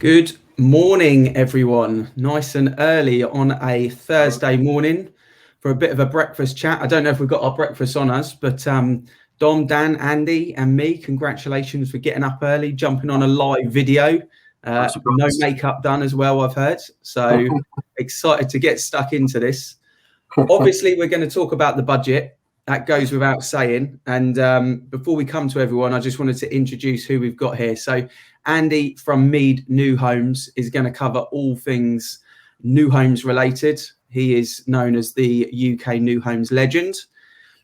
Good morning, everyone. Nice and early on a Thursday morning for a bit of a breakfast chat. I don't know if we've got our breakfast on us, but Dom, Dan, Andy, and me, congratulations for getting up early, jumping on a live video. No makeup done as well, I've heard. So excited to get stuck into this. Obviously, we're going to talk about the budget. That goes without saying. And before we come to everyone, I just wanted to introduce who we've got here. So Andy from Meade New Homes is going to cover all things new homes related. He is known as the UK new homes legend.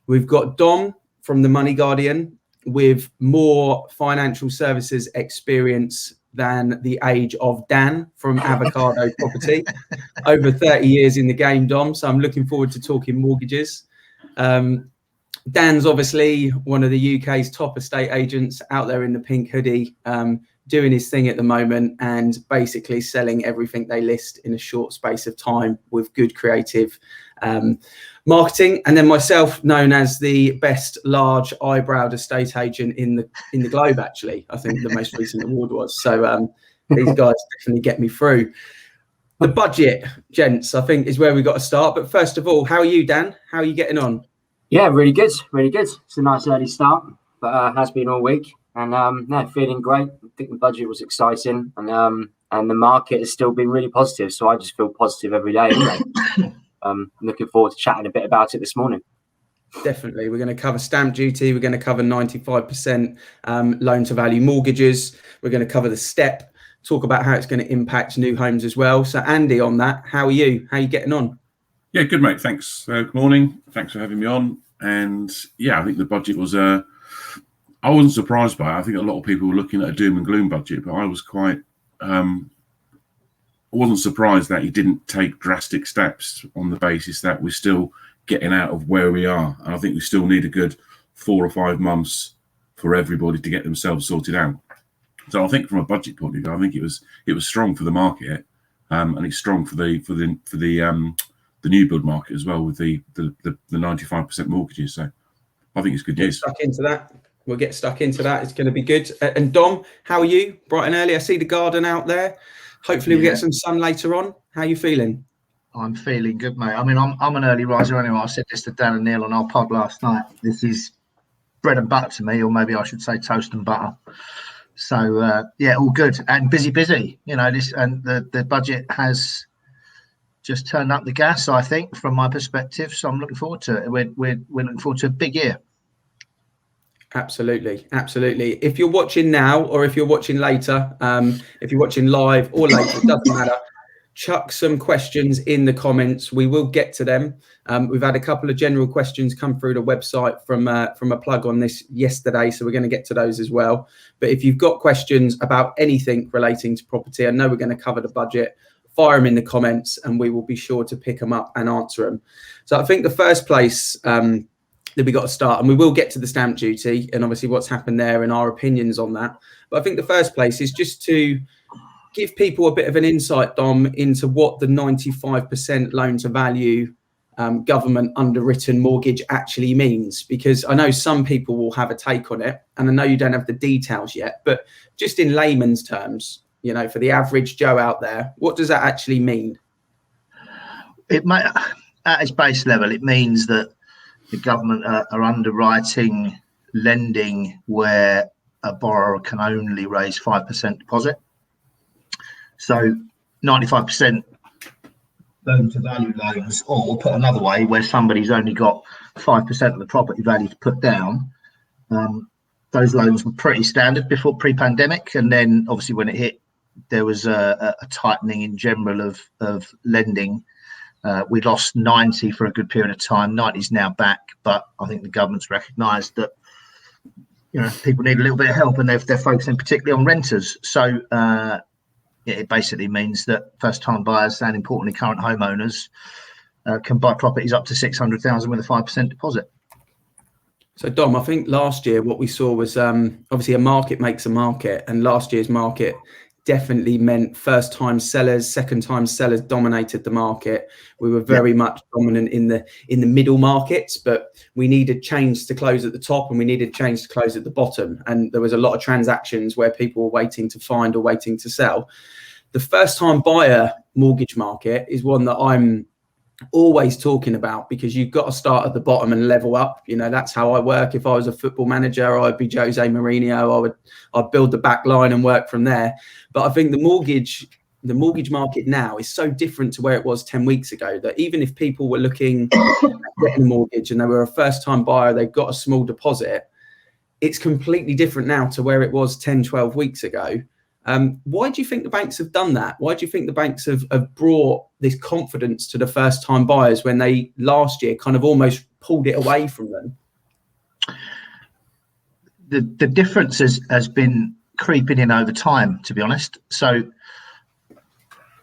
We've got Dom from the Money Guardian with more financial services experience than the age of Dan from Avocado Property. Over 30 years in the game, Dom. So I'm looking forward to talking mortgages. Dan's obviously one of the UK's top estate agents out there in the pink hoodie, doing his thing at the moment and basically selling everything they list in a short space of time with good creative marketing. And then myself, known as the best large eyebrowed estate agent in the globe, actually. I think the most recent award was. So these guys definitely get me through. The budget, gents, I think is where we got to start. But first of all, how are you, Dan? How are you getting on? Yeah, really good, really good. It's a nice early start, but has been all week, and no, feeling great. I think the budget was exciting, and the market has still been really positive. So I just feel positive every day. Anyway. Looking forward to chatting a bit about it this morning. Definitely, we're going to cover stamp duty. We're going to cover 95% loan to value mortgages. We're going to cover the step. Talk about how it's going to impact new homes as well. So Andy, on that, how are you? How are you getting on? Yeah, good, mate. Thanks. Good morning. Thanks for having me on. And yeah, I think the budget was, I wasn't surprised by it. I think a lot of people were looking at a doom and gloom budget, but I was quite, I wasn't surprised that he didn't take drastic steps on the basis that we're still getting out of where we are. And I think we still need a good 4 or 5 months for everybody to get themselves sorted out. So I think from a budget point of view, I think it was strong for the market, and it's strong for the new build market as well with the 95% mortgages. So I think it's good news. We'll get stuck into that. It's going to be good. And Dom, how are you? Bright and early. I see the garden out there. Hopefully we get some sun later on. How are you feeling? I'm feeling good, mate. I mean, I'm an early riser anyway. I said this to Dan and Neil on our pod last night. This is bread and butter to me, or maybe I should say toast and butter. So yeah, all good and busy. You know, this and the budget has just turned up the gas, I think, from my perspective. So I'm looking forward to it. We're looking forward to a big year. Absolutely. If you're watching now or if you're watching later, if you're watching live or later, it doesn't matter. Chuck some questions in the comments. We will get to them. We've had a couple of general questions come through the website from a plug on this yesterday, so we're going to get to those as well. But if you've got questions about anything relating to property, I know we're going to cover the budget. Fire them in the comments and we will be sure to pick them up and answer them. So I think the first place that we got to start, and we will get to the stamp duty and obviously what's happened there and our opinions on that. But I think the first place is just to give people a bit of an insight, Dom, into what the 95% loan to value government underwritten mortgage actually means, because I know some people will have a take on it and I know you don't have the details yet, but just in layman's terms, you know, for the average Joe out there, what does that actually mean? It might, at its base level, it means that the government are underwriting lending where a borrower can only raise 5% deposit. So 95% loan to value loans, or put another way, where somebody's only got 5% of the property value to put down. Those loans were pretty standard before pre-pandemic, and then obviously when it hit, there was a tightening in general of lending. We lost 90 for a good period of time. 90 is now back, but I think the government's recognised that, you know, people need a little bit of help, and they're focusing particularly on renters. So it basically means that first-time buyers and importantly current homeowners can buy properties up to 600,000 with a 5% deposit. So Dom, I think last year what we saw was obviously a market makes a market, and last year's market definitely meant first-time sellers, second-time sellers dominated the market. We were very much dominant in the middle markets, but we needed change to close at the top and we needed change to close at the bottom. And there was a lot of transactions where people were waiting to find or waiting to sell. The first-time buyer mortgage market is one that I'm always talking about, because you've got to start at the bottom and level up. That's how I work. If I was a football manager, I'd be Jose Mourinho. I'd build the back line and work from there. But I think the mortgage market now is so different to where it was 10 weeks ago, that even if people were looking at getting a mortgage and they were a first-time buyer, they've got a small deposit, it's completely different now to where it was 10, 12 weeks ago. Why do you think the banks have done that? Why do you think the banks have brought this confidence to the first-time buyers when they last year kind of almost pulled it away from them? The difference has been creeping in over time, to be honest. So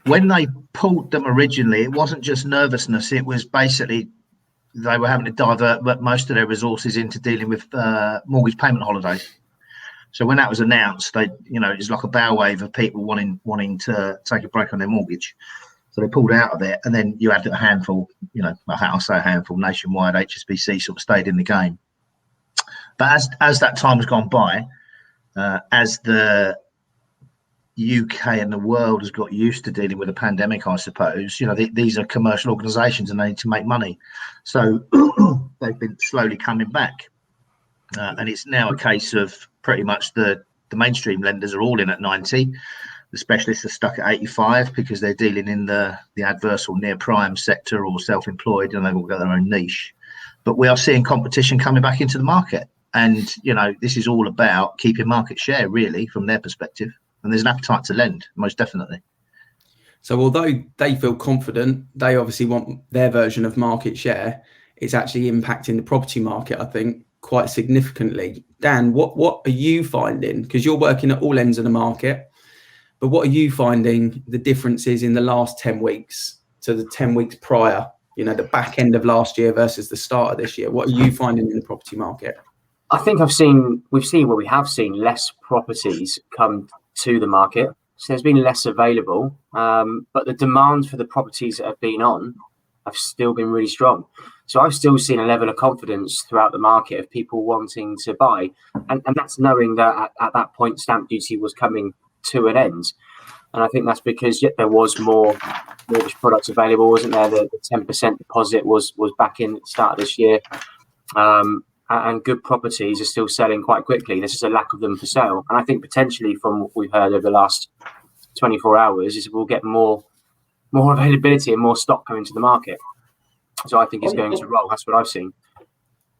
when they pulled them originally, it wasn't just nervousness. It was basically they were having to divert most of their resources into dealing with mortgage payment holidays. So when that was announced, it was like a bow wave of people wanting to take a break on their mortgage. So they pulled out of it, and then you had a handful, I'll say a handful nationwide. HSBC sort of stayed in the game. But as that time has gone by, as the UK and the world has got used to dealing with a pandemic, I suppose, these are commercial organisations and they need to make money. So they've been slowly coming back. And it's now a case of pretty much the mainstream lenders are all in at 90. The specialists are stuck at 85 because they're dealing in the adverse or near prime sector or self-employed, and they've all got their own niche. But we are seeing competition coming back into the market. And, this is all about keeping market share, really, from their perspective. And there's an appetite to lend, most definitely. So although they feel confident, they obviously want their version of market share. It's actually impacting the property market, I think, quite significantly. Dan, what are you finding? Because you're working at all ends of the market, but what are you finding the differences in the last 10 weeks to the 10 weeks prior, the back end of last year versus the start of this year? What are you finding in the property market? I think we have seen less properties come to the market. So there's been less available, but the demand for the properties that have been on have still been really strong. So I've still seen a level of confidence throughout the market of people wanting to buy. And that's knowing that at that point, stamp duty was coming to an end. And I think that's because there was more mortgage products available, wasn't there? The 10% deposit was back in at the start of this year. And good properties are still selling quite quickly. There's just a lack of them for sale. And I think potentially from what we've heard over the last 24 hours is we'll get more availability and more stock coming to the market. So I think it's going to roll. That's what I've seen.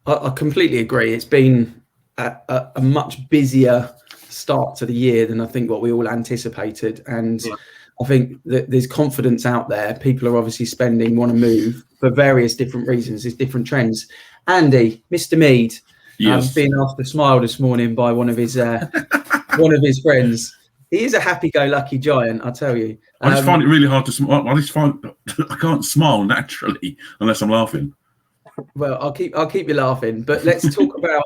I completely agree. It's been a much busier start to the year than I think what we all anticipated. And yeah. I think that there's confidence out there. People are obviously spending, want to move for various different reasons. There's different trends. Andy, Mr. Meade, yes. Being asked to smile this morning by one of his friends. He is a happy-go-lucky giant, I tell you. I just find it really hard to smile. I can't smile naturally unless I'm laughing. Well, I'll keep you laughing. But let's talk about.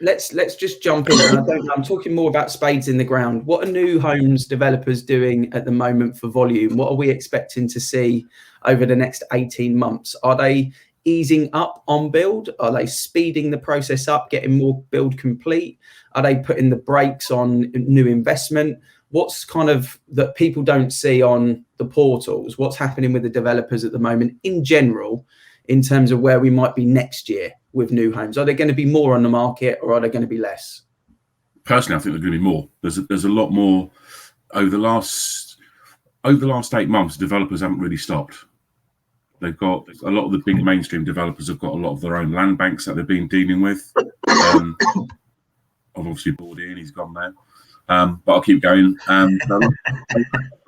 Let's just jump in. And I'm talking more about spades in the ground. What are New Homes developers doing at the moment for volume? What are we expecting to see over the next 18 months? Are they easing up on build? Are they speeding the process up, getting more build complete? Are they putting the brakes on new investment? What's kind of that people don't see on the portals? What's happening with the developers at the moment in general, in terms of where we might be next year with New Homes? Are there going to be more on the market, or are there going to be less? Personally, I think there's going to be more. There's a lot more over the last 8 months. Developers haven't really stopped. They've got a lot of the big mainstream developers have got a lot of their own land banks that they've been dealing with. I've obviously bought in, he's gone now. But I'll keep going. A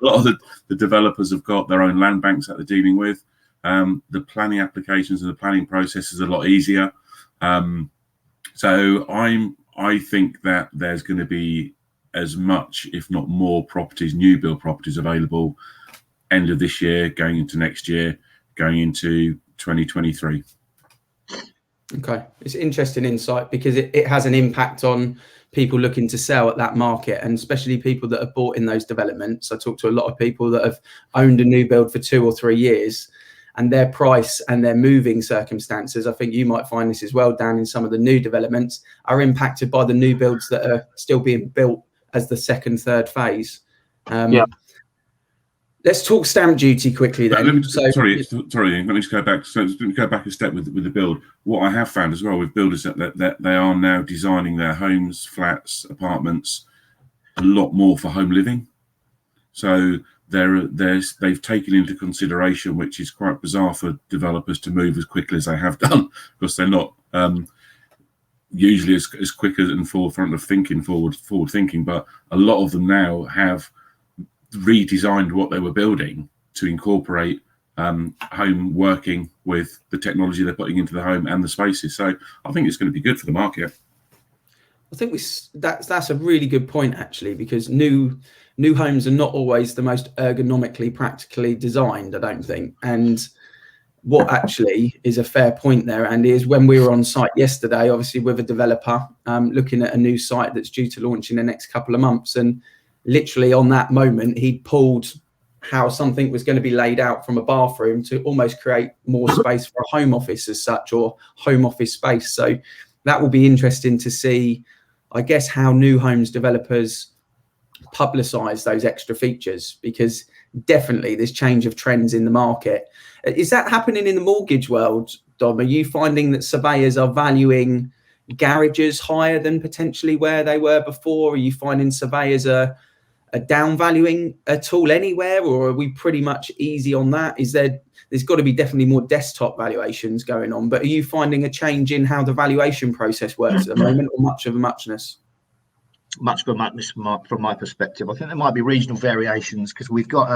lot of the developers have got their own land banks that they're dealing with. The planning applications and the planning process is a lot easier. So I think that there's going to be as much, if not more, properties, new build properties available end of this year, going into next year, going into 2023. Okay, it's interesting insight because it has an impact on people looking to sell at that market, and especially people that have bought in those developments. I talk to a lot of people that have owned a new build for 2 or 3 years, and their price and their moving circumstances, I think you might find this as well, Dan, in some of the new developments, are impacted by the new builds that are still being built as the second, third phase. Let's talk stamp duty quickly then. Let me just go back. So let me go back a step with the build. What I have found as well with builders that they are now designing their homes, flats, apartments a lot more for home living. So they've taken into consideration, which is quite bizarre for developers to move as quickly as they have done, because they're not usually as quick as and forefront of thinking, forward thinking. But a lot of them now have redesigned what they were building to incorporate home working with the technology they're putting into the home and the spaces. So I think it's going to be good for the market. I think that's a really good point, actually, because new homes are not always the most ergonomically practically designed, I don't think. And what actually is a fair point there, Andy, is when we were on site yesterday, obviously with a developer looking at a new site that's due to launch in the next couple of months, and literally on that moment he'd pulled how something was going to be laid out from a bathroom to almost create more space for a home office as such, or home office space. So that will be interesting to see, I guess, how new homes developers publicize those extra features, because definitely there's change of trends in the market. Is that happening in the mortgage world, Dom? Are you finding that surveyors are valuing garages higher than potentially where they were before? Are you finding surveyors are down valuing at all anywhere, or are we pretty much easy on that? There's got to be definitely more desktop valuations going on, but are you finding a change in how the valuation process works at the moment, or much of a muchness? Much of a muchness from my perspective. I think there might be regional variations, because we've got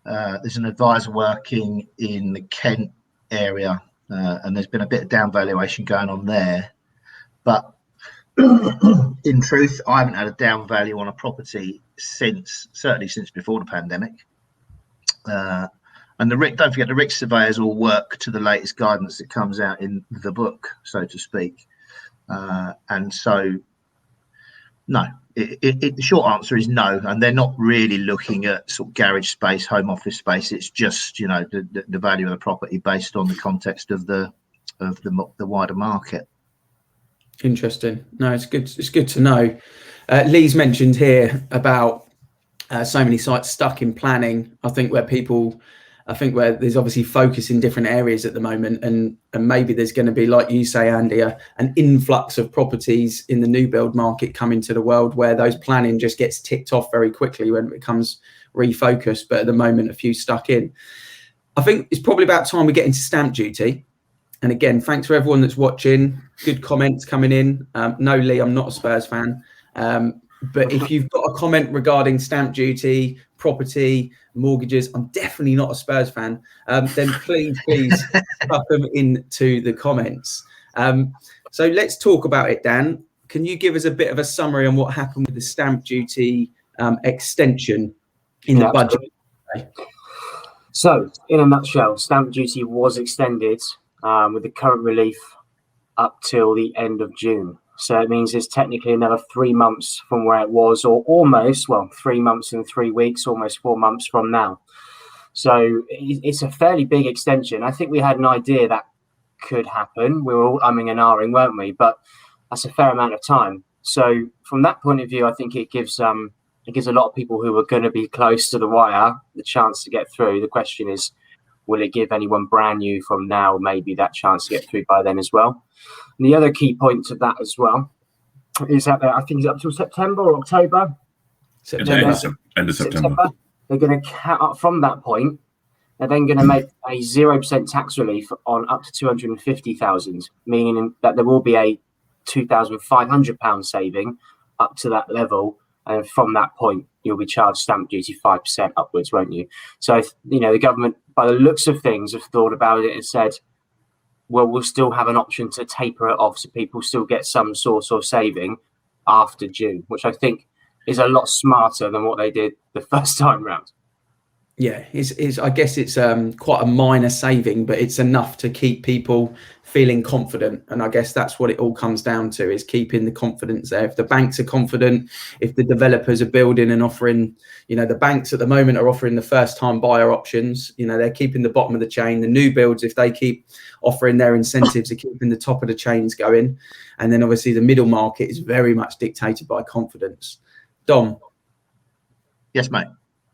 there's an advisor working in the Kent area, and there's been a bit of down valuation going on there. But in truth, I haven't had a down value on a property certainly since before the pandemic. And don't forget, the RICS surveyors all work to the latest guidance that comes out in the book, so to speak. And so, no, the short answer is no. And they're not really looking at sort of garage space, home office space. It's just, the value of the property based on the context of the wider market. Interesting. No, it's good. It's good to know. Lee's mentioned here about so many sites stuck in planning. I think where there's obviously focus in different areas at the moment, and maybe there's going to be, like you say, Andy, an influx of properties in the new build market coming to the world where those planning just gets ticked off very quickly when it becomes refocused. But at the moment, a few stuck in. I think it's probably about time we get into stamp duty. And again, thanks for everyone that's watching. Good comments coming in. No, Lee, I'm not a Spurs fan. But if you've got a comment regarding stamp duty, property, mortgages, I'm definitely not a Spurs fan, then please put them into the comments. So let's talk about it, Dan. Can you give us a bit of a summary on what happened with the stamp duty extension in the budget? So, in a nutshell, stamp duty was extended with the current relief up till the end of June. So it means it's technically another 3 months from where it was, or almost, 3 months and 3 weeks, almost 4 months from now. So it's a fairly big extension. I think we had an idea that could happen. We were all umming and ahhing, weren't we? But that's a fair amount of time. So from that point of view, I think it gives a lot of people who are going to be close to the wire the chance to get through. The question is, will it give anyone brand new from now maybe that chance to get through by then as well? And the other key point to that as well is that I think it's up till September or October. End of September. They're going to cut up from that point. They're then going to make a 0% tax relief on up to 250,000, meaning that there will be a £2,500 saving up to that level. And from that point, you'll be charged stamp duty 5% upwards, won't you? So, the government, by the looks of things, have thought about it and said, well, we'll still have an option to taper it off so people still get some sort of saving after June, which I think is a lot smarter than what they did the first time round. Yeah, I guess it's quite a minor saving, but it's enough to keep people feeling confident. And I guess that's what it all comes down to, is keeping the confidence there. If the banks are confident, if the developers are building and offering, the banks at the moment are offering the first time buyer options, they're keeping the bottom of the chain. The new builds, if they keep offering their incentives, are keeping the top of the chains going. And then obviously the middle market is very much dictated by confidence. Dom. Yes, mate.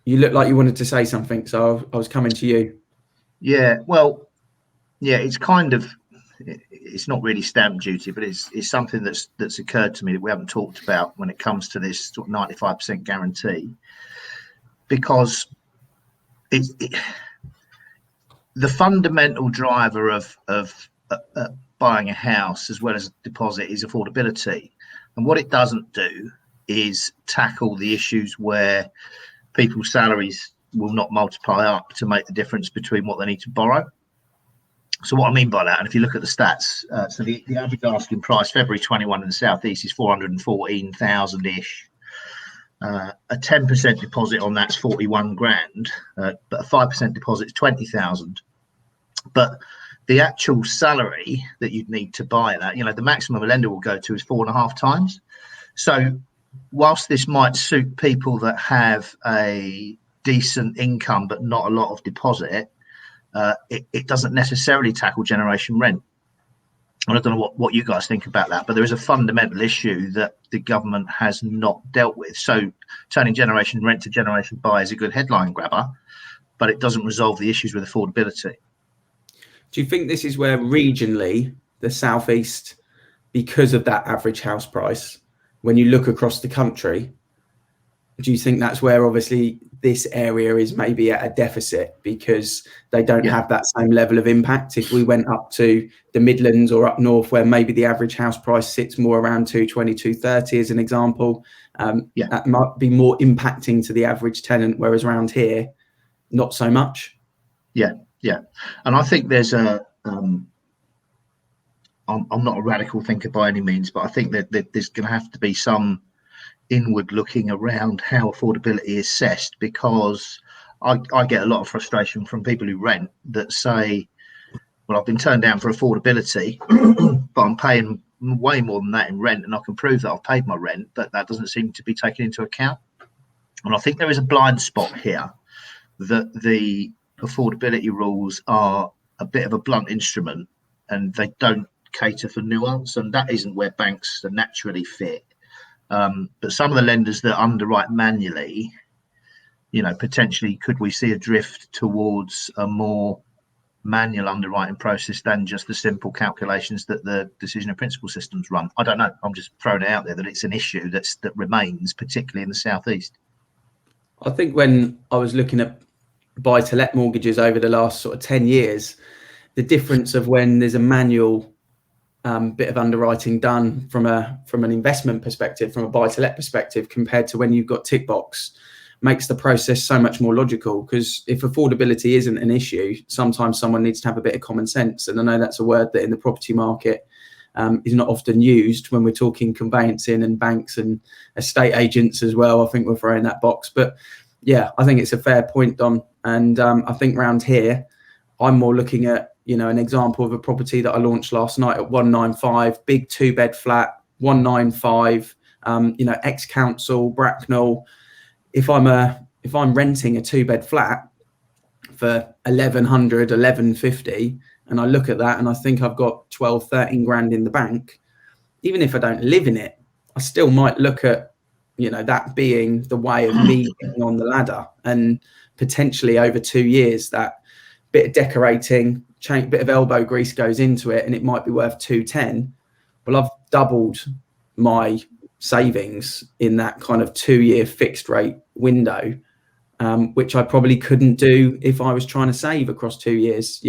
You look like you wanted to say something, so I was coming to you. Yeah, well, yeah, it's kind of, it's not really stamp duty, but it's something that's occurred to me that we haven't talked about when it comes to this sort of 95% guarantee, because the fundamental driver of buying a house as well as a deposit is affordability, and what it doesn't do is tackle the issues where people's salaries will not multiply up to make the difference between what they need to borrow. So what I mean by that, and if you look at the stats, so the average asking price February 21 in the southeast is 414,000-ish. A 10% deposit on that's 41 grand, but a 5% deposit is 20,000. But the actual salary that you'd need to buy that, the maximum a lender will go to is 4.5 times. So whilst this might suit people that have a decent income but not a lot of deposit, it doesn't necessarily tackle generation rent. And I don't know what you guys think about that, but there is a fundamental issue that the government has not dealt with. So turning generation rent to generation buy is a good headline grabber, but it doesn't resolve the issues with affordability. Do you think this is where regionally the southeast, because of that average house price, when you look across the country, do you think that's where obviously this area is maybe at a deficit because they don't have that same level of impact? If we went up to the Midlands or up north where maybe the average house price sits more around 220, 230 as an example, that might be more impacting to the average tenant, whereas around here, not so much. Yeah. And I think there's I'm not a radical thinker by any means, but I think that there's going to have to be some inward looking around how affordability is assessed, because I get a lot of frustration from people who rent that say, well, I've been turned down for affordability, but I'm paying way more than that in rent, and I can prove that I've paid my rent, but that doesn't seem to be taken into account. And I think there is a blind spot here, that the affordability rules are a bit of a blunt instrument and they don't cater for nuance, and that isn't where banks are naturally fit. But some of the lenders that underwrite manually, potentially could we see a drift towards a more manual underwriting process than just the simple calculations that the decision of principal systems run? I don't know. I'm just throwing it out there that it's an issue that remains, particularly in the southeast. I think when I was looking at buy-to-let mortgages over the last sort of 10 years, the difference of when there's a manual bit of underwriting done from an investment perspective, from a buy-to-let perspective, compared to when you've got tick box, makes the process so much more logical. Because if affordability isn't an issue, sometimes someone needs to have a bit of common sense. And I know that's a word that in the property market is not often used when we're talking conveyancing and banks and estate agents as well. I think we're throwing that box. But yeah, I think it's a fair point, Dom. And I think around here, I'm more looking at, an example of a property that I launched last night at 195, big 2-bed flat, 195, ex-council, Bracknell. If I'm renting a 2-bed flat for 1,100, 1,150, and I look at that and I think I've got 12, 13 grand in the bank, even if I don't live in it, I still might look at, that being the way of me getting on the ladder, and potentially over 2 years, that bit of decorating, bit of elbow grease goes into it, and it might be worth 210. Well, I've doubled my savings in that kind of 2-year fixed rate window, which I probably couldn't do if I was trying to save across 2 years,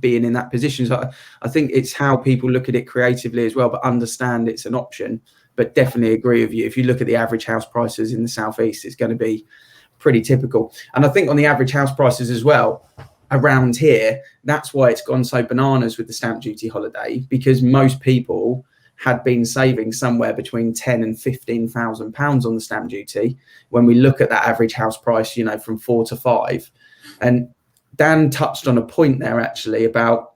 being in that position. So I think it's how people look at it creatively as well, but understand it's an option. But definitely agree with you. If you look at the average house prices in the southeast, it's going to be pretty typical. And I think on the average house prices as well, around here, that's why it's gone so bananas with the stamp duty holiday, because most people had been saving somewhere between 10 and 15,000 pounds on the stamp duty. When we look at that average house price, from 4 to 5, and Dan touched on a point there actually about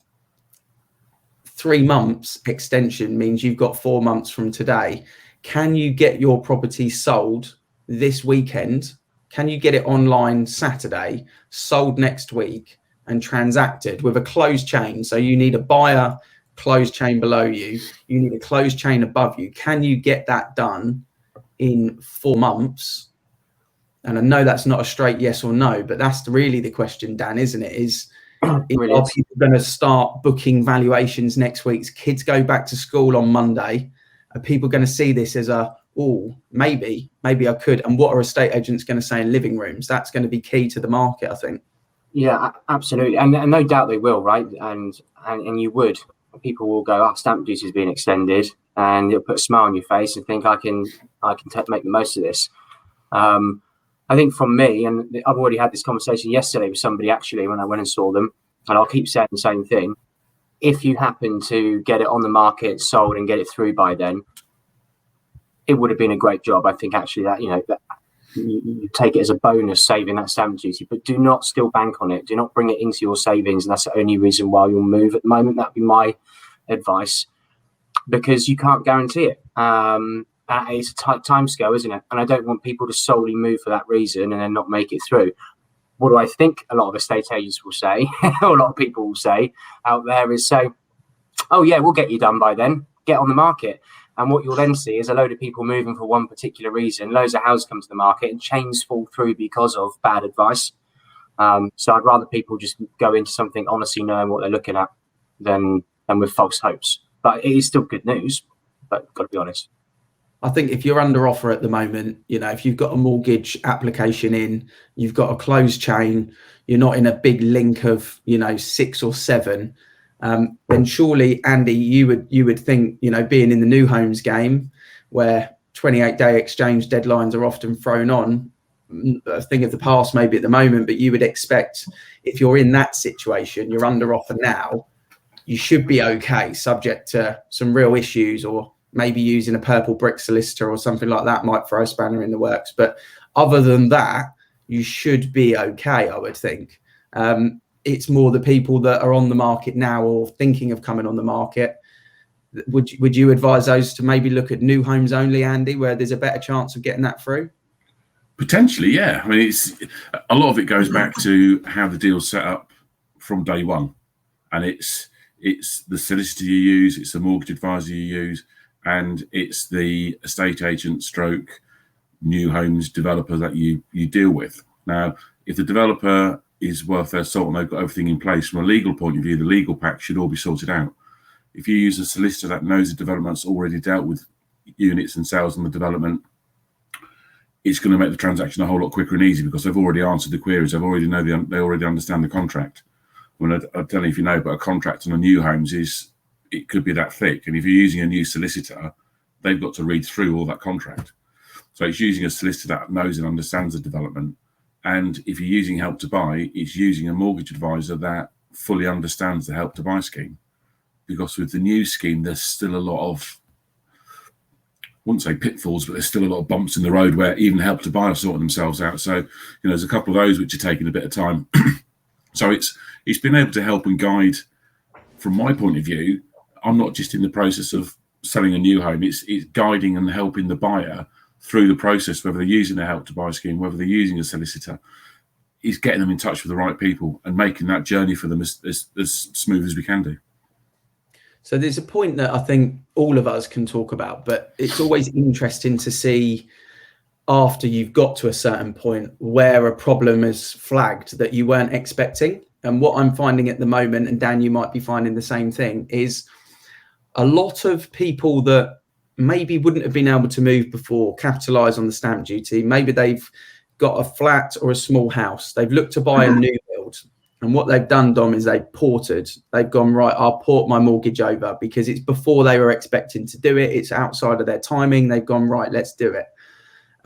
3 months extension means you've got 4 months from today. Can you get your property sold this weekend? Can you get it online Saturday, sold next week, and transacted with a closed chain? So you need a buyer closed chain below you. You need a closed chain above you. Can you get that done in 4 months? And I know that's not a straight yes or no, but that's really the question, Dan, isn't it? Are people going to start booking valuations next week? Kids go back to school on Monday. Are people going to see this as maybe I could? And what are estate agents going to say in living rooms? That's going to be key to the market, I think. Yeah, absolutely. And no doubt they will, right? And you would. People will go, stamp duty is being extended, and you'll put a smile on your face and think, I can make the most of this. I think from me, and I've already had this conversation yesterday with somebody actually when I went and saw them, and I'll keep saying the same thing. If you happen to get it on the market, sold, and get it through by then, it would have been a great job. I think actually that you take it as a bonus, saving that stamp duty, but do not still bank on it. Do not bring it into your savings, and that's the only reason why you'll move at the moment. That'd be my advice, because you can't guarantee it. It's a tight time scale, isn't it? And I don't want people to solely move for that reason and then not make it through. What do I think a lot of estate agents will say, or a lot of people will say out there is say, oh yeah, we'll get you done by then, get on the market. And what you'll then see is a load of people moving for one particular reason, loads of houses come to the market and chains fall through because of bad advice. So I'd rather people just go into something honestly knowing what they're looking at than with false hopes. But it is still good news, but got to be honest. I think if you're under offer at the moment, if you've got a mortgage application in, you've got a closed chain, you're not in a big link of, 6 or 7, then surely, Andy, you would think, being in the new homes game where 28-day exchange deadlines are often thrown on, a thing of the past maybe at the moment, but you would expect if you're in that situation, you're under offer now, you should be okay, subject to some real issues, or maybe using a purple brick solicitor or something like that might throw a spanner in the works. But other than that, you should be okay, I would think. It's more the people that are on the market now or thinking of coming on the market. Would you advise those to maybe look at new homes only, Andy, where there's a better chance of getting that through? Potentially, yeah. I mean, it's a lot of it goes back to how the deal's set up from day one, and it's the solicitor you use, it's the mortgage advisor you use, and it's the estate agent stroke new homes developer that you deal with. Now, if the developer is worth their salt and they've got everything in place from a legal point of view, the legal pack should all be sorted out. If you use a solicitor that knows the development's already dealt with units and sales on the development, it's going to make the transaction a whole lot quicker and easier because they've already answered the queries. They already understand the contract. Well, I don't know if you know, but a contract on a new homes it could be that thick. And if you're using a new solicitor, they've got to read through all that contract. So it's using a solicitor that knows and understands the development. And if you're using Help to Buy, it's using a mortgage advisor that fully understands the Help to Buy scheme. Because with the new scheme, there's still a lot of, I wouldn't say pitfalls, but there's still a lot of bumps in the road where even Help to Buy are sorting themselves out. So, there's a couple of those which are taking a bit of time. So it's been able to help and guide, from my point of view. I'm not just in the process of selling a new home. It's guiding and helping the buyer through the process, whether they're using a Help to Buy scheme, whether they're using a solicitor, is getting them in touch with the right people and making that journey for them as smooth as we can do. So there's a point that I think all of us can talk about, but it's always interesting to see after you've got to a certain point where a problem is flagged that you weren't expecting. And what I'm finding at the moment, and Dan, you might be finding the same thing, is a lot of people that maybe wouldn't have been able to move before capitalise on the stamp duty. Maybe they've got a flat or a small house. They've looked to buy a new build. And what they've done, Dom, is they've ported. They've gone, right, I'll port my mortgage over because it's before they were expecting to do it. It's outside of their timing. They've gone, right, let's do it.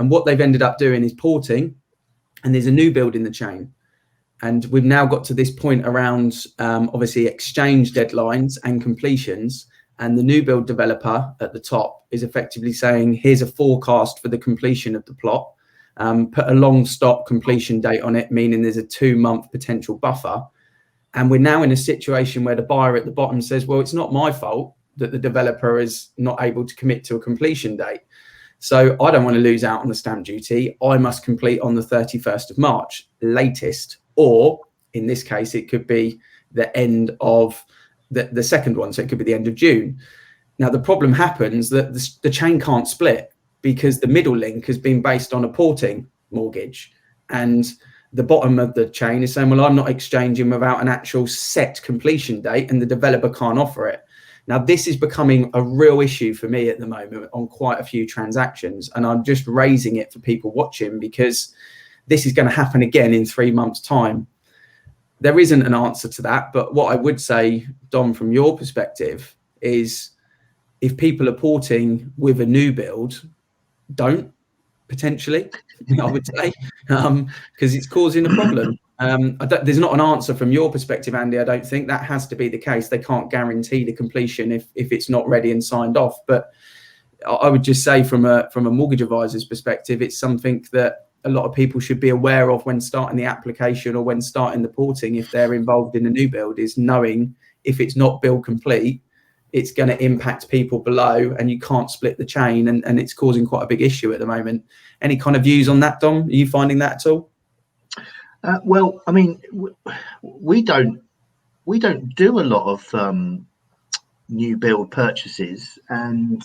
And what they've ended up doing is porting, and there's a new build in the chain. And we've now got to this point around, obviously, exchange deadlines and completions. And the new build developer at the top is effectively saying, here's a forecast for the completion of the plot. Put a long stop completion date on it, meaning there's a 2-month potential buffer. And we're now in a situation where the buyer at the bottom says, well, it's not my fault that the developer is not able to commit to a completion date. So I don't want to lose out on the stamp duty. I must complete on the 31st of March latest. Or in this case, it could be the end of the second one. So it could be the end of June. Now, the problem happens that the chain can't split, because the middle link has been based on a porting, mortgage, and the bottom of the chain is saying, well, I'm not exchanging without an actual set completion date, and the developer can't offer it. Now, this is becoming a real issue for me at the moment on quite a few transactions, and I'm just raising it for people watching because this is going to happen again in 3 months' time. There isn't an answer to that, but what I would say, Dom, from your perspective, is if people are porting with a new build, don't, potentially, I would say, because it's causing a problem. There's not an answer from your perspective, Andy. I don't think that has to be the case. They can't guarantee the completion if it's not ready and signed off. But I would just say from a mortgage advisor's perspective, it's something that a lot of people should be aware of when starting the application or when starting the porting, if they're involved in a new build, is knowing if it's not build complete, it's going to impact people below, and you can't split the chain, and it's causing quite a big issue at the moment. Any kind of views on that, Dom? Are you finding that at all? Well, I mean, we don't do a lot of new build purchases, and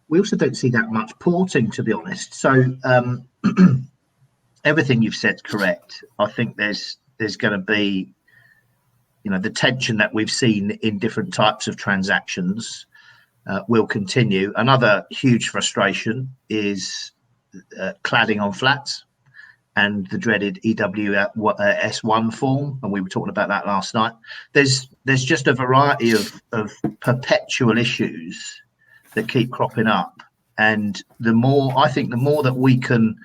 we also don't see that much porting, to be honest. So everything you've said is correct. I think there's going to be, the tension that we've seen in different types of transactions will continue. Another huge frustration is cladding on flats and the dreaded EWS1 form, and we were talking about that last night. There's just a variety of perpetual issues that keep cropping up, and the more that we can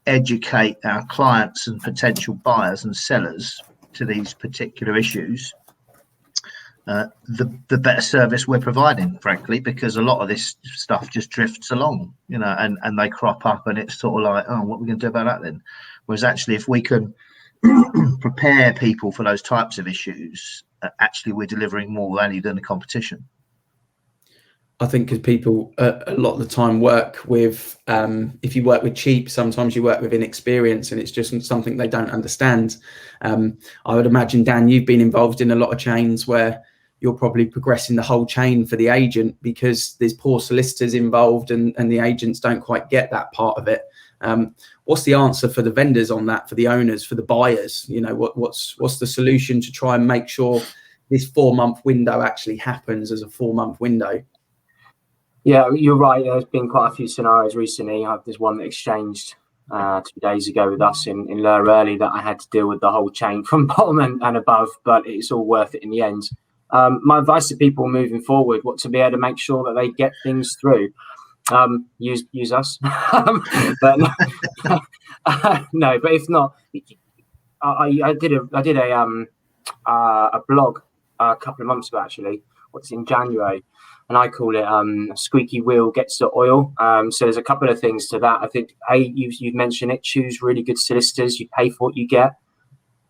educate our clients and potential buyers and sellers to these particular issues, the better service we're providing, frankly, because a lot of this stuff just drifts along, and they crop up, and it's sort of like, oh, what are we going to do about that then? Whereas actually, if we can prepare people for those types of issues, actually we're delivering more value than the competition. I think because people a lot of the time work with, if you work with cheap, sometimes you work with inexperience, and it's just something they don't understand. I would imagine, Dan, you've been involved in a lot of chains where you're probably progressing the whole chain for the agent because there's poor solicitors involved, and the agents don't quite get that part of it. What's the answer for the vendors on that, for the owners, for the buyers? What's the solution to try and make sure this 4-month window actually happens as a 4-month window? Yeah, you're right. There's been quite a few scenarios recently. There's one that exchanged 2 days ago with us in Lure Early that I had to deal with the whole chain from bottom and above, but it's all worth it in the end. My advice to people moving forward, to be able to make sure that they get things through, use us. But no, but if not, I did a blog a couple of months ago, actually. What's in January, and I call it squeaky wheel gets the oil. So there's a couple of things to that. I think you've mentioned it. Choose really good solicitors. You pay for what you get.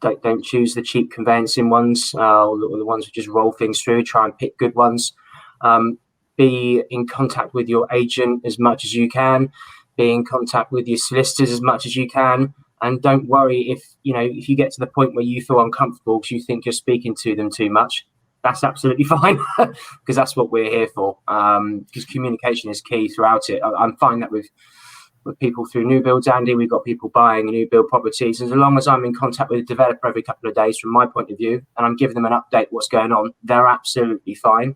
Don't choose the cheap conveyancing ones or the ones who just roll things through. Try and pick good ones. Be in contact with your agent as much as you can. Be in contact with your solicitors as much as you can. And don't worry if you get to the point where you feel uncomfortable because you think you're speaking to them too much. That's absolutely fine, because that's what we're here for. Because communication is key throughout it. I'm finding that with people through new builds, Andy, we've got people buying new build properties. And as long as I'm in contact with the developer every couple of days, from my point of view, and I'm giving them an update what's going on, they're absolutely fine.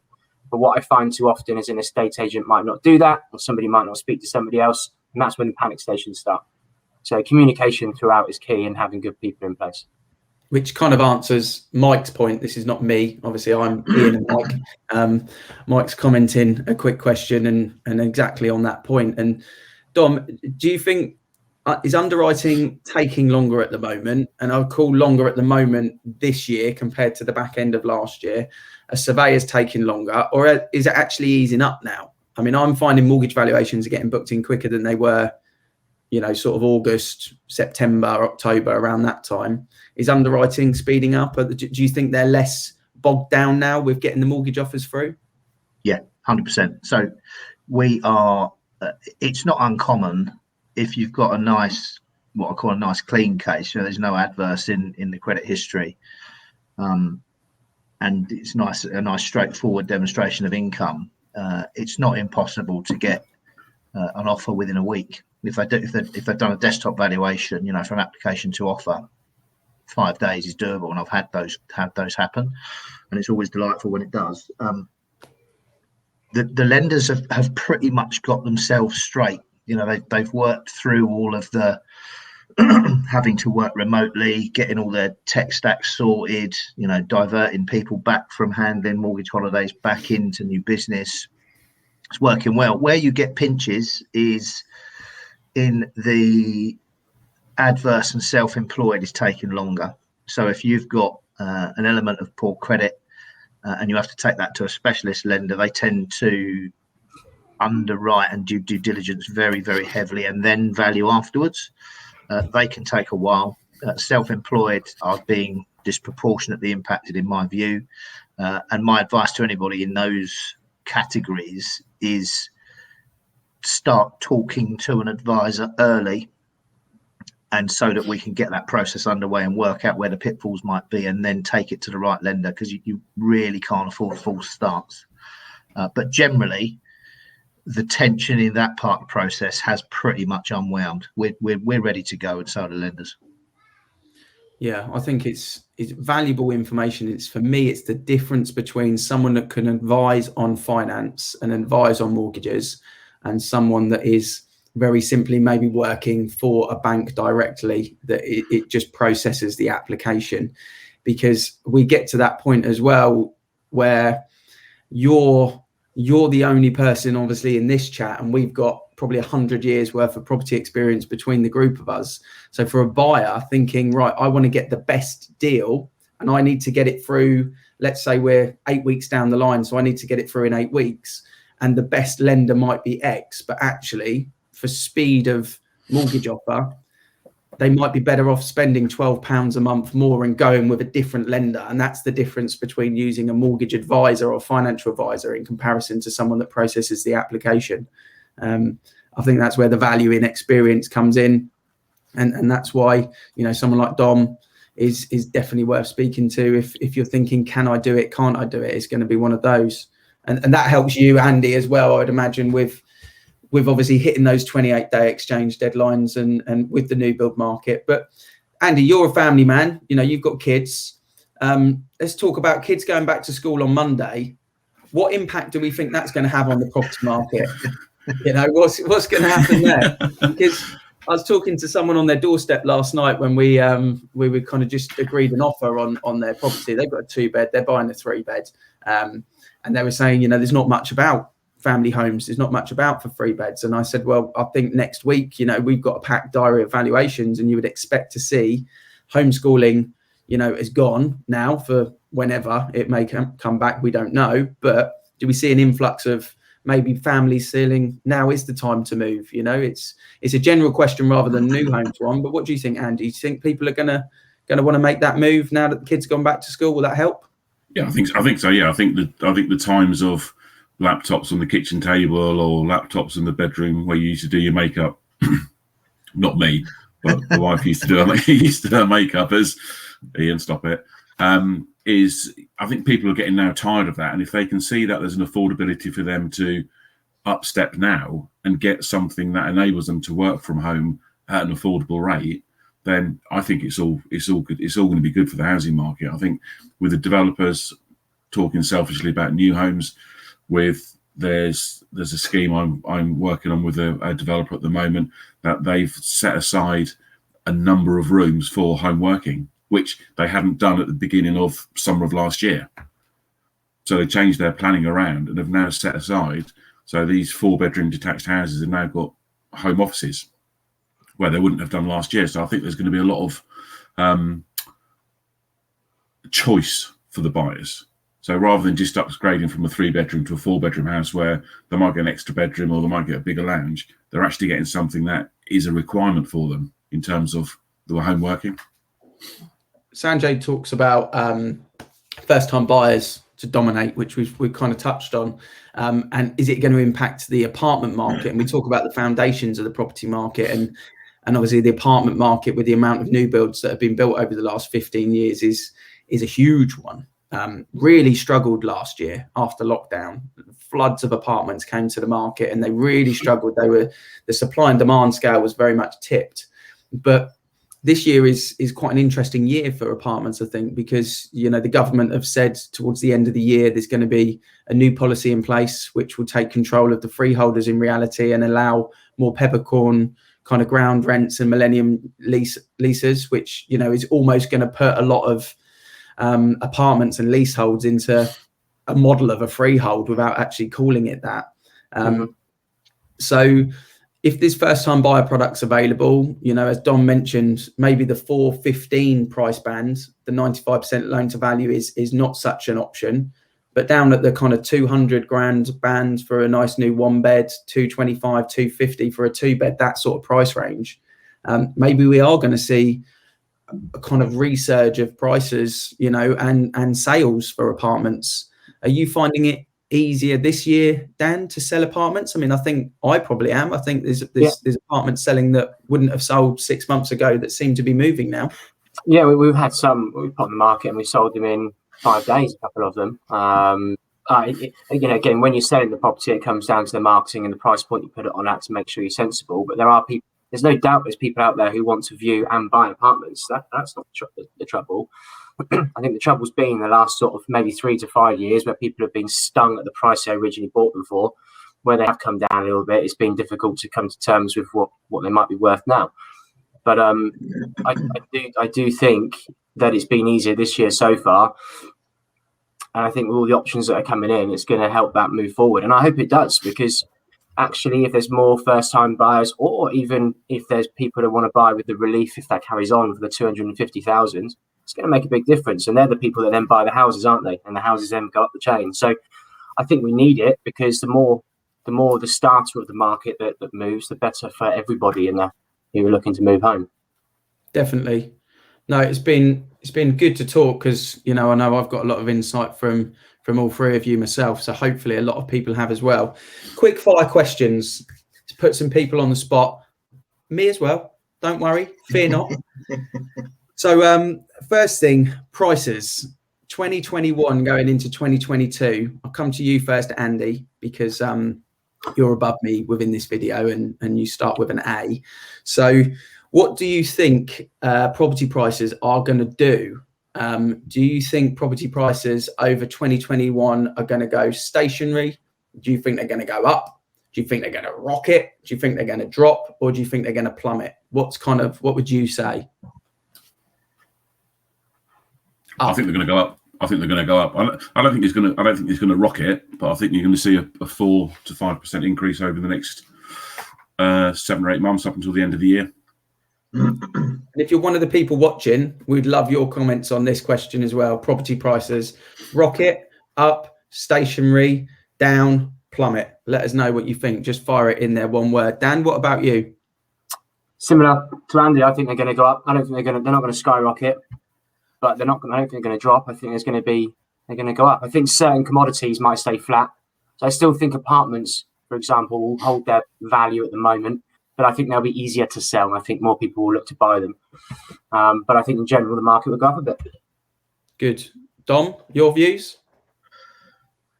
But what I find too often is an estate agent might not do that, or somebody might not speak to somebody else, and that's when the panic stations start. So communication throughout is key, and having good people in place. Which kind of answers Mike's point. This is not me. Obviously, I'm Ian and Mike. Mike's commenting a quick question and exactly on that point. And Dom, do you think, is underwriting taking longer at the moment? And I would call longer at the moment this year compared to the back end of last year. A surveyor's taking longer, or is it actually easing up now? I mean, I'm finding mortgage valuations are getting booked in quicker than they were, sort of August, September, October, around that time. Is underwriting speeding up? Do you think they're less bogged down now with getting the mortgage offers through? Yeah, 100%. So we are, it's not uncommon if you've got a nice, what I call a nice clean case, there's no adverse in the credit history. And it's a nice straightforward demonstration of income. It's not impossible to get an offer within a week. If they've done a desktop valuation, from application to offer, 5 days is doable, and I've had those happen, and it's always delightful when it does. The lenders have pretty much got themselves straight. They've worked through all of the having to work remotely, getting all their tech stacks sorted, diverting people back from handling mortgage holidays back into new business. It's working well. Where you get pinches is in the adverse and self-employed is taking longer. So if you've got an element of poor credit and you have to take that to a specialist lender, they tend to underwrite and do due diligence very, very heavily and then value afterwards. They can take a while. Self-employed are being disproportionately impacted, in my view. And my advice to anybody in those categories is start talking to an advisor early, and so that we can get that process underway and work out where the pitfalls might be, and then take it to the right lender, because you really can't afford false starts. But generally, the tension in that part of the process has pretty much unwound. We're ready to go, and so are the lenders. Yeah, I think it's valuable information. For me, it's the difference between someone that can advise on finance and advise on mortgages, and someone that is very simply maybe working for a bank directly, that it just processes the application. Because we get to that point as well where you're the only person obviously in this chat, and we've got probably 100 years worth of property experience between the group of us. So for a buyer thinking, right, I want to get the best deal and I need to get it through, let's say we're 8 weeks down the line, so I need to get it through in 8 weeks, and the best lender might be X, but actually for speed of mortgage offer, they might be better off spending £12 a month more and going with a different lender. And that's the difference between using a mortgage advisor or financial advisor in comparison to someone that processes the application. I think that's where the value in experience comes in. And that's why, someone like Dom is definitely worth speaking to. If you're thinking, can I do it? Can't I do it? It's going to be one of those. And that helps you, Andy, as well, I'd imagine, with obviously hitting those 28-day exchange deadlines and with the new build market. But Andy, you're a family man, you've got kids. Let's talk about kids going back to school on Monday. What impact do we think that's going to have on the property market? What's going to happen there? Because I was talking to someone on their doorstep last night when we were kind of just agreed an offer on their property. They've got a 2-bed, they're buying a 3-bed. And they were saying, there's not much about family homes, there's not much about for 3 beds. And I said, well, I think next week, we've got a packed diary of valuations, and you would expect to see homeschooling, is gone now for whenever it may come back. We don't know. But do we see an influx of maybe families feeling now is the time to move? It's a general question rather than new homes one. But what do you think, Andy? Do you think people are going to want to make that move now that the kids have gone back to school? Will that help? Yeah, I think so. Yeah, I think the times of laptops on the kitchen table or laptops in the bedroom where you used to do your makeup, not me, but the wife used to do her makeup, as Ian, stop it, is I think people are getting now tired of that. And if they can see that there's an affordability for them to upstep now and get something that enables them to work from home at an affordable rate, then I think it's all good. It's all going to be good for the housing market. I think with the developers talking selfishly about new homes, there's a scheme I'm working on with a developer at the moment that they've set aside a number of rooms for home working, which they hadn't done at the beginning of summer of last year. So they changed their planning around and have now set aside. So these 4-bedroom detached houses have now got home offices where they wouldn't have done last year. So I think there's going to be a lot of choice for the buyers. So rather than just upgrading from a 3-bedroom to a 4-bedroom house where they might get an extra bedroom or they might get a bigger lounge, they're actually getting something that is a requirement for them in terms of the home working. Sanjay talks about first-time buyers to dominate, which we've kind of touched on. And is it going to impact the apartment market? And we talk about the foundations of the property market, and obviously the apartment market with the amount of new builds that have been built over the last 15 years is a huge one. really struggled last year after lockdown. Floods of apartments came to the market and they really struggled. The supply and demand scale was very much tipped. But this year is quite an interesting year for apartments, I think, because, you know, the government have said towards the end of the year there's going to be a new policy in place which will take control of the freeholders in reality and allow more peppercorn kind of ground rents and millennium leases, which, you know, is almost going to put a lot of apartments and leaseholds into a model of a freehold without actually calling it that. So if there's first time buyer products available, you know, as Dom mentioned, maybe the 415 price band, the 95% loan to value is not such an option, but down at the kind of 200 grand band for a nice new one bed, 225, 250 for a two bed, that sort of price range. Maybe we are going to see a kind of resurge of prices, you know, and sales for apartments. Are you finding it easier this year, Dan, to sell apartments? I mean, I think I probably am. I think there's apartments selling that wouldn't have sold 6 months ago that seem to be moving now. Yeah, we've had some we put on the market and we sold them in 5 days, a couple of them. You know, again, when you're selling the property, it comes down to the marketing and the price point you put it on at to make sure you're sensible. But there are people. There's no doubt there's people out there who want to view and buy apartments. That's not the trouble. I think the trouble's been the last sort of maybe 3 to 5 years where people have been stung at the price they originally bought them for, where they have come down a little bit. It's been difficult to come to terms with what they might be worth now. But I do think that it's been easier this year so far. And I think with all the options that are coming in, it's going to help that move forward. And I hope it does, because actually, if there's more first-time buyers, or even if there's people that want to buy with the relief, if that carries on for the 250,000, it's going to make a big difference. And they're the people that then buy the houses, aren't they? And the houses then go up the chain. So I think we need it, because the more the starter of the market that moves, the better for everybody in there who are looking to move home. Definitely. No, it's been good to talk, because, you know I've got a lot of insight from all three of you myself, so hopefully a lot of people have as well. Quick fire questions to put some people on the spot, me as well, don't worry, fear not. So first thing, prices 2021 going into 2022. I'll come to you first, Andy, because you're above me within this video and you start with an A. So what do you think property prices are going to do? Do you think property prices over 2021 are going to go stationary? Do you think they're going to go up? Do you think they're going to rocket? Do you think they're going to drop? Or do you think they're going to plummet? What would you say? I think they're going to go up. I think they're going to go up. I don't think it's going to rocket, but I think you're going to see a 4 to 5% increase over the next 7 or 8 months up until the end of the year. And if you're one of the people watching, we'd love your comments on this question as well. Property prices, rocket, up, stationary, down, plummet. Let us know what you think. Just fire it in there, one word. Dan, what about you? Similar to Andy, I think they're going to go up. I don't think they're not going to skyrocket, but I don't think they're going to drop. I think they're going to go up. I think certain commodities might stay flat. So I still think apartments, for example, will hold their value at the moment, but I think they'll be easier to sell. I think more people will look to buy them. But I think in general, the market will go up a bit. Good. Dom, your views?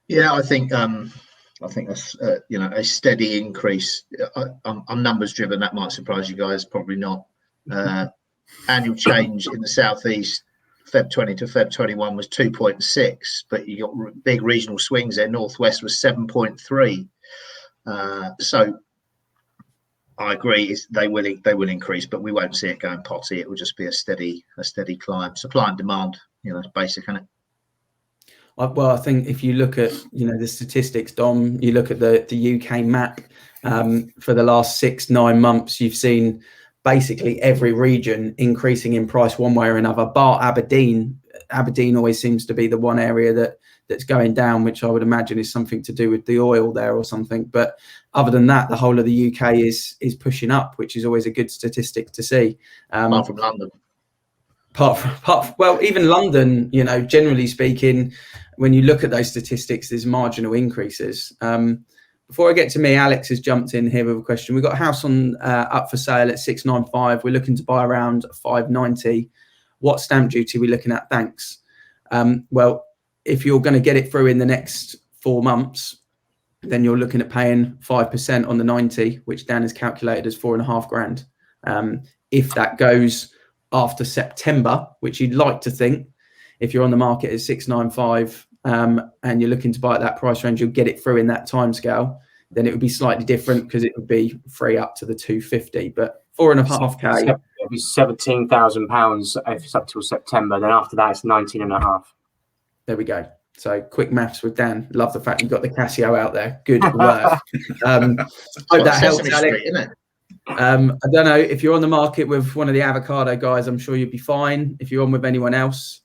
Yeah, I think that's a steady increase. I'm numbers driven. That might surprise you guys. Probably not. Annual change in the southeast, Feb 20 to Feb 21 was 2.6, but you got big regional swings there. Northwest was 7.3. So I agree, they will increase, but we won't see it going potty. It will just be a steady climb. Supply and demand, it's basic, isn't it? Well, I think if you look at the statistics, Dom, you look at the UK map for the last 6-9 months, you've seen basically every region increasing in price one way or another, bar Aberdeen. Aberdeen always seems to be the one area that's going down, which I would imagine is something to do with the oil there or something. But other than that, the whole of the UK is pushing up, which is always a good statistic to see. Apart from London. Well, even London, generally speaking, when you look at those statistics, there's marginal increases. Before I get to me, Alex has jumped in here with a question. We've got a house on up for sale at 695. We're looking to buy around 590. What stamp duty are we looking at? Thanks. Well, if you're going to get it through in the next 4 months, then you're looking at paying 5% on the 90, which Dan has calculated as £4,500. If that goes after September, which you'd like to think, if you're on the market at 695 and you're looking to buy at that price range, you'll get it through in that timescale. Then it would be slightly different because it would be free up to the 250, but 4.5k. It'd be £17,000 if it's up till September. Then after that, it's 19.5. There we go. So quick maths with Dan. Love the fact you got the Casio out there. Good work. Hope that helps, Alex. I don't know if you're on the market with one of the Avocado guys. I'm sure you'll be fine. If you're on with anyone else,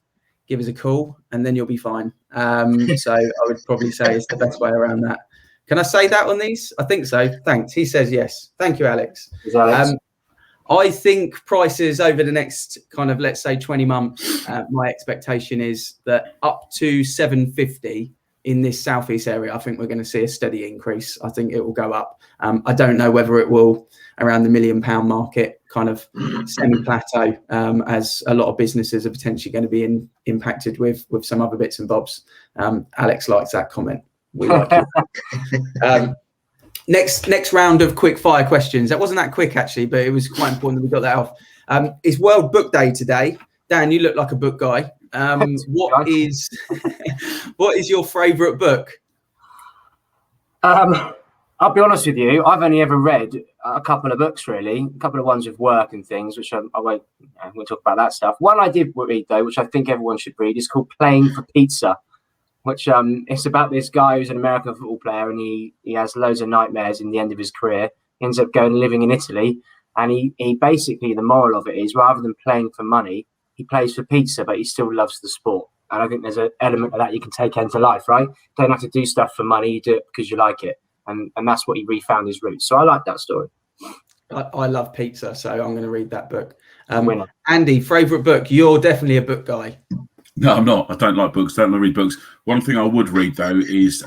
give us a call and then you'll be fine. So I would probably say it's the best way around that. Can I say that on these? I think so. Thanks. He says yes. Thank you, Alex. I think prices over the next kind of, let's say 20 months, my expectation is that up to 750 in this southeast area, I think we're going to see a steady increase. I think it will go up. I don't know whether it will around the £1 million market kind of semi-plateau, as a lot of businesses are potentially going to be impacted with some other bits and bobs. Alex likes that comment. We like it. Next round of quick fire questions. That wasn't that quick actually, but it was quite important that we got that off. It's World Book Day today. Dan, you look like a book guy. What is your favourite book? I'll be honest with you. I've only ever read a couple of books, really, a couple of ones with work and things, which I won't talk about that stuff. One I did read though, which I think everyone should read, is called Playing for Pizza, which it's about this guy who's an American football player and he has loads of nightmares in the end of his career. He ends up going and living in Italy, and he basically, the moral of it is, rather than playing for money, he plays for pizza, but he still loves the sport. And I think there's an element of that you can take into life, right? Don't have to do stuff for money, you do it because you like it. And that's what he refound his roots. So I like that story. I love pizza, so I'm going to read that book. Andy, favourite book? You're definitely a book guy. No, I'm not. I don't like books. Don't read books. One thing I would read though is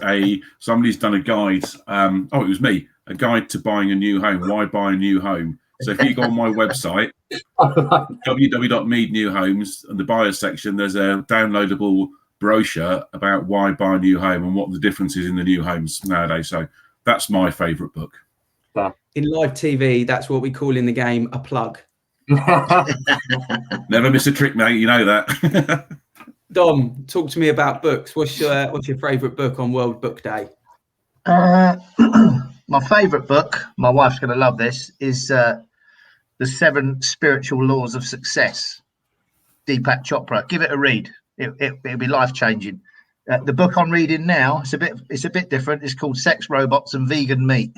somebody's done a guide. It was me. A guide to buying a new home. Why buy a new home? So if you go on my website, www.Meade New Homes, and the buyers section, there's a downloadable brochure about why buy a new home and what the difference is in the new homes nowadays. So that's my favourite book. In live TV, that's what we call in the game a plug. Never miss a trick, mate. You know that. Dom, talk to me about books. What's your favourite book on World Book Day? My favourite book, my wife's going to love this, is The 7 Spiritual Laws of Success. Deepak Chopra. Give it a read. It'll be life changing. The book I'm reading now, it's a bit different. It's called Sex, Robots and Vegan Meat.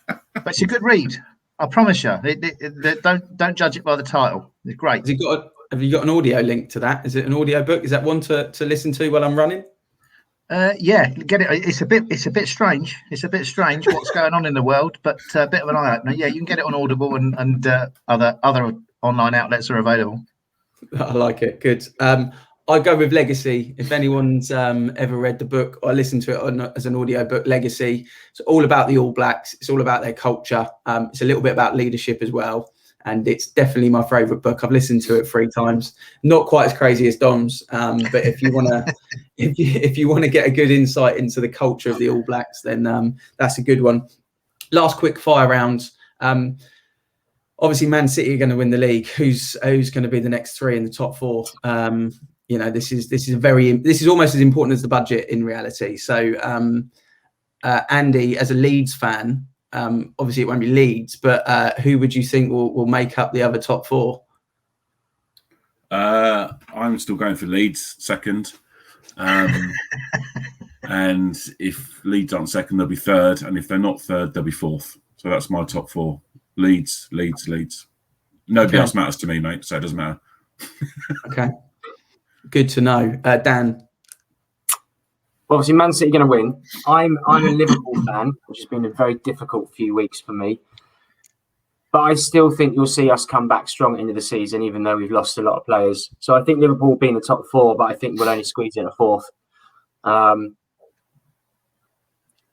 But it's a good read. I promise you. Don't judge it by the title. It's great. Have you got an audio link to that? Is it an audio book? Is that one to listen to while I'm running? Yeah, get it. It's a bit strange. It's a bit strange what's going on in the world, but a bit of an eye opener. Yeah, you can get it on Audible and other online outlets are available. I like it. Good. I go with Legacy. If anyone's ever read the book, I listen to it as an audio book. Legacy. It's all about the All Blacks. It's all about their culture. It's a little bit about leadership as well. And it's definitely my favourite book. I've listened to it 3 times. Not quite as crazy as Dom's, but if you want to, if you want to get a good insight into the culture of the All Blacks, then that's a good one. Last quick fire round. Obviously, Man City are going to win the league. Who's going to be the next 3 in the top 4? This is almost as important as the budget in reality. So, Andy, as a Leeds fan. Obviously, it won't be Leeds, but who would you think will make up the other top 4? I'm still going for Leeds second. And if Leeds aren't second, they'll be third. And if they're not third, they'll be fourth. So that's my top 4. Leeds. Nobody else matters to me, mate, so it doesn't matter. Okay. Good to know. Dan? Obviously, Man City going to win. I'm a Liverpool fan, which has been a very difficult few weeks for me. But I still think you'll see us come back strong into the season, even though we've lost a lot of players. So I think Liverpool will be in the top 4, but I think we'll only squeeze in a 4th.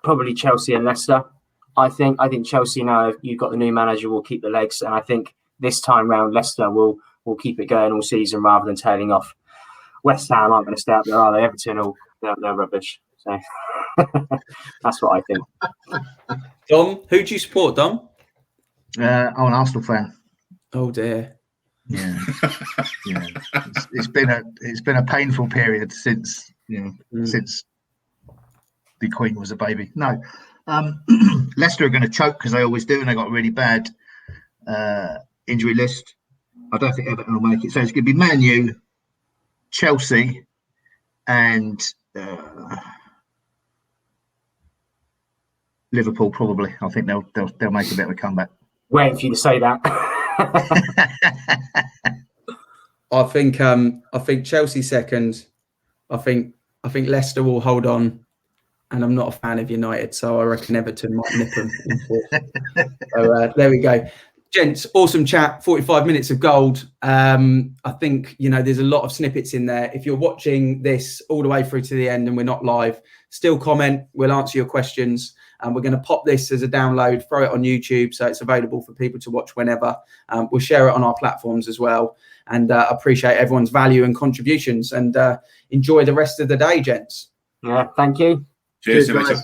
Probably Chelsea and Leicester. I think Chelsea, now you've got the new manager, will keep the legs. And I think this time round, Leicester will keep it going all season rather than tailing off. West Ham aren't going to stay up there, are they? Everton, they're rubbish. So that's what I think. Dom, who do you support, Dom? I'm an Arsenal fan. Oh dear. Yeah, yeah. It's been a painful period since since the Queen was a baby. No, Leicester are going to choke because they always do, and they got a really bad injury list. I don't think Everton will make it. So it's going to be Man U, Chelsea, and Liverpool probably. I think they'll make a bit of a comeback. Waiting for you to say that. I think Chelsea second. I think Leicester will hold on, and I'm not a fan of United, so I reckon Everton might nip them. So there we go, gents. Awesome chat. 45 minutes of gold. I think there's a lot of snippets in there. If you're watching this all the way through to the end and we're not live, still comment. We'll answer your questions. And we're going to pop this as a download, throw it on YouTube, so it's available for people to watch whenever. We'll share it on our platforms as well. And appreciate everyone's value and contributions. And enjoy the rest of the day, gents. Yeah, thank you. Cheers. Cheers, guys.